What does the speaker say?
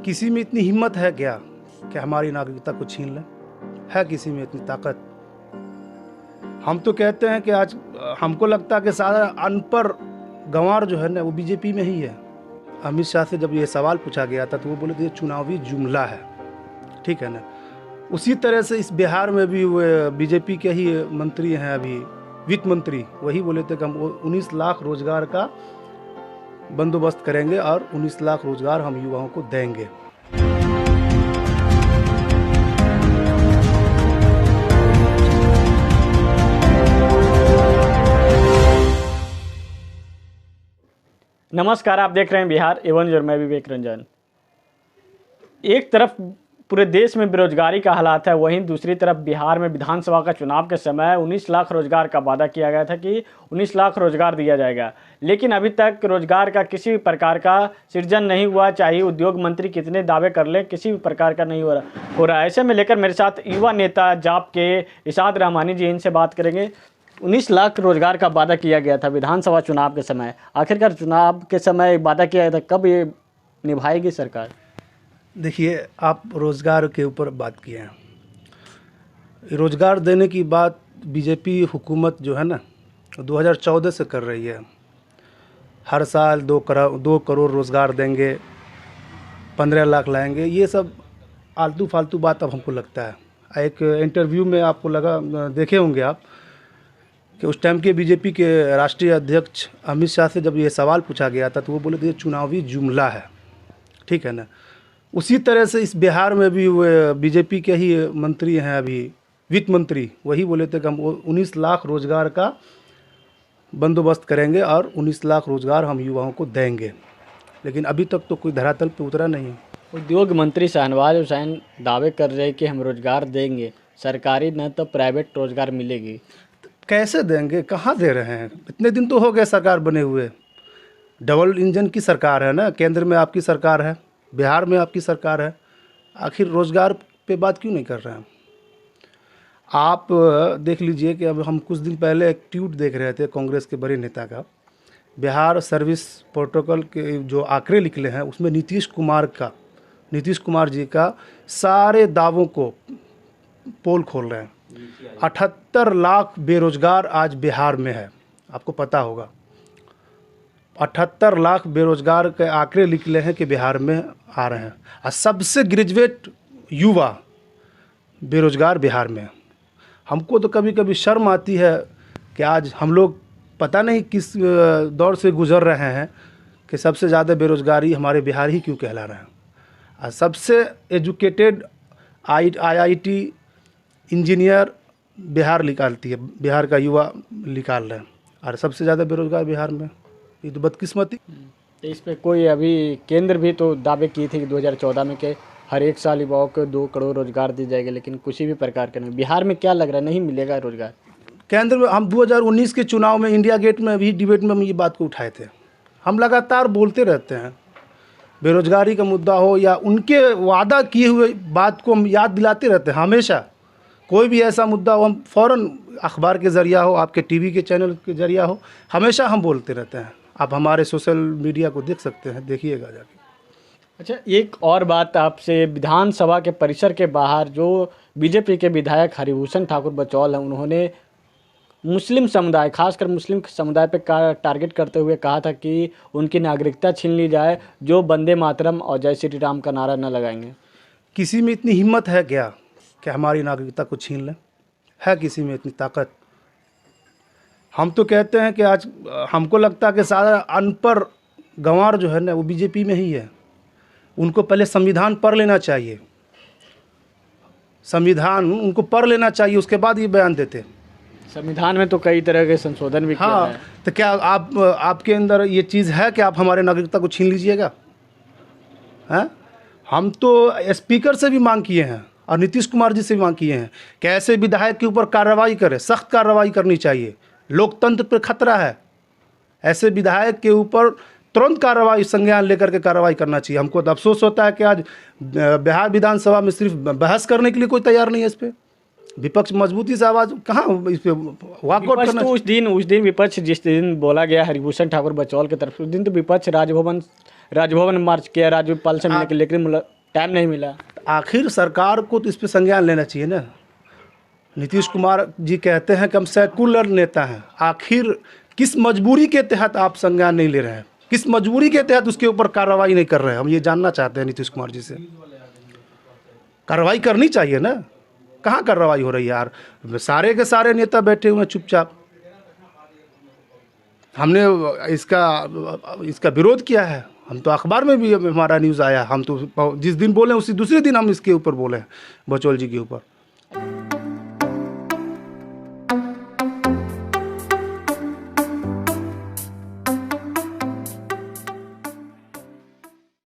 किसी में इतनी हिम्मत है क्या कि हमारी नागरिकता को छीन लें? है किसी में इतनी ताकत? हम तो कहते हैं कि आज हमको लगता है कि सारा अनपढ़ गंवार जो है ना वो बीजेपी में ही है। अमित शाह से जब ये सवाल पूछा गया था तो वो बोले थे ये चुनावी जुमला है, ठीक है ना। उसी तरह से इस बिहार में भी वो बीजेपी के ही मंत्री हैं अभी, वित्त मंत्री, वही बोले थे कि हम 19 लाख रोजगार का बंदोबस्त करेंगे और 19 लाख रोजगार हम युवाओं को देंगे। नमस्कार, आप देख रहे हैं बिहार एवन और मैं विवेक रंजन। एक तरफ पूरे देश में बेरोजगारी का हालात है, वहीं दूसरी तरफ बिहार में विधानसभा का चुनाव के समय 19 लाख रोजगार का वादा किया गया था कि 19 लाख रोजगार दिया जाएगा, लेकिन अभी तक रोजगार का किसी भी प्रकार का सृजन नहीं हुआ। चाहे उद्योग मंत्री कितने दावे कर लें, किसी भी प्रकार का नहीं हो रहा। ऐसे में लेकर मेरे साथ युवा नेता जाप के इशाद रहमानी जी, इनसे बात करेंगे। 19 लाख रोजगार का वादा किया गया था विधानसभा चुनाव के समय, आखिरकार चुनाव के समय वादा किया गया था, कब ये निभाएगी सरकार? देखिए, आप रोज़गार के ऊपर बात किए हैं। रोज़गार देने की बात बीजेपी हुकूमत जो है ना 2014 से कर रही है। हर साल 2 करोड़ रोज़गार देंगे, 15 लाख लाएंगे, ये सब आलतू फालतू बात अब हमको लगता है। एक इंटरव्यू में आपको लगा, देखे होंगे आप, कि उस टाइम के बीजेपी के राष्ट्रीय अध्यक्ष अमित शाह से जब ये सवाल पूछा गया था तो वो बोले थे ये चुनावी जुमला है, ठीक है ना। उसी तरह से इस बिहार में भी वो बीजेपी के ही मंत्री हैं अभी, वित्त मंत्री, वही बोले थे कि हम 19 लाख रोजगार का बंदोबस्त करेंगे और 19 लाख रोजगार हम युवाओं को देंगे, लेकिन अभी तक तो कोई धरातल पे उतरा नहीं। उद्योग मंत्री शाहनवाज हुसैन दावे कर रहे हैं कि हम रोजगार देंगे, सरकारी न तो प्राइवेट रोजगार मिलेगी। कैसे देंगे? कहाँ दे रहे हैं? इतने दिन तो हो गए सरकार बने हुए। डबल इंजन की सरकार है ना, केंद्र में आपकी सरकार है, बिहार में आपकी सरकार है, आखिर रोज़गार पे बात क्यों नहीं कर रहे हैं? आप देख लीजिए कि अब हम कुछ दिन पहले एक ट्वीट देख रहे थे कांग्रेस के बड़े नेता का, बिहार सर्विस प्रोटोकॉल के जो आंकड़े निकले हैं उसमें नीतीश कुमार जी का सारे दावों को पोल खोल रहे हैं। 78 लाख बेरोजगार आज बिहार में है, आपको पता होगा। 78 लाख बेरोजगार के आंकड़े निकले हैं कि बिहार में आ रहे हैं, और सबसे ग्रेजुएट युवा बेरोजगार बिहार में। हमको तो कभी कभी शर्म आती है कि आज हम लोग पता नहीं किस दौर से गुजर रहे हैं कि सबसे ज़्यादा बेरोजगारी हमारे बिहार ही क्यों कहला रहे हैं। और सबसे एजुकेटेड IIT इंजीनियर बिहार निकालती है, बिहार का युवा निकाल रहे हैं, और सबसे ज़्यादा बेरोजगार बिहार में। ये तो बदकिस्मती। तो इस पर कोई अभी केंद्र भी तो दावे किए थे कि 2014 में के हर एक साल युवाओं को 2 करोड़ रोजगार दी जाएगी, लेकिन किसी भी प्रकार का नहीं। बिहार में क्या लग रहा है, नहीं मिलेगा रोजगार? केंद्र में हम 2019 के चुनाव में इंडिया गेट में भी डिबेट में हम ये बात को उठाए थे। हम लगातार बोलते रहते हैं, बेरोजगारी का मुद्दा हो या उनके वादा किए हुए बात को हम याद दिलाते रहते हैं हमेशा। कोई भी ऐसा मुद्दा हो, हम फ़ौरन अखबार के ज़रिया हो, आपके टीवी के चैनल के ज़रिया हो, हमेशा हम बोलते रहते हैं। आप हमारे सोशल मीडिया को देख सकते हैं, देखिएगा जाके। अच्छा, एक और बात आपसे, विधानसभा के परिसर के बाहर जो बीजेपी के विधायक हरिभूषण ठाकुर बचौल हैं, उन्होंने मुस्लिम समुदाय, खासकर मुस्लिम समुदाय पे टारगेट करते हुए कहा था कि उनकी नागरिकता छीन ली जाए जो वंदे मातरम और जय श्री राम का नारा न लगाएंगे। किसी में इतनी हिम्मत है क्या कि हमारी नागरिकता को छीन लें? है किसी में इतनी ताकत? हम तो कहते हैं कि आज हमको लगता है कि सारा अनपढ़ गंवार जो है ना वो बीजेपी में ही है। उनको पहले संविधान पढ़ लेना चाहिए, संविधान उनको पढ़ लेना चाहिए, उसके बाद ये बयान देते। संविधान में तो कई तरह के संशोधन भी किया है। तो क्या आपके अंदर ये चीज़ है कि आप हमारे नागरिकता को छीन लीजिएगा? हैं? हम तो स्पीकर से भी मांग किए हैं और नीतीश कुमार जी से भी मांग किए हैं कि ऐसे विधायक के ऊपर कार्रवाई करें, सख्त कार्रवाई करनी चाहिए। लोकतंत्र पर खतरा है, ऐसे विधायक के ऊपर तुरंत कार्रवाई, संज्ञान लेकर के कार्रवाई करना चाहिए। हमको तो अफसोस होता है कि आज बिहार विधानसभा में सिर्फ बहस करने के लिए कोई तैयार नहीं है। इस पर विपक्ष मजबूती से आवाज़ कहाँ, इस पर वॉकआउट करना। तो उस दिन विपक्ष जिस दिन बोला गया हरिभूषण ठाकुर बचौल की तरफ, उस दिन तो विपक्ष राजभवन राजभवन में मार्च किया, राज्यपाल से मिलने के लिए, लेकिन टाइम नहीं मिला। आखिर सरकार को तो इस पर संज्ञान लेना चाहिए ना। नीतीश कुमार जी कहते हैं कि हम सेकुलर नेता हैं, आखिर किस मजबूरी के तहत आप संज्ञान नहीं ले रहे हैं, किस मजबूरी के तहत उसके ऊपर कार्रवाई नहीं कर रहे हैं? हम ये जानना चाहते हैं नीतीश कुमार जी से। कार्रवाई करनी चाहिए ना, कहाँ कार्रवाई हो रही है यार? सारे के सारे नेता बैठे हुए हैं चुपचाप। हमने इसका विरोध किया है, हम तो अखबार में भी हमारा न्यूज़ आया, हम तो जिस दिन बोले उसी दूसरे दिन हम इसके ऊपर बोले बचौल जी के ऊपर।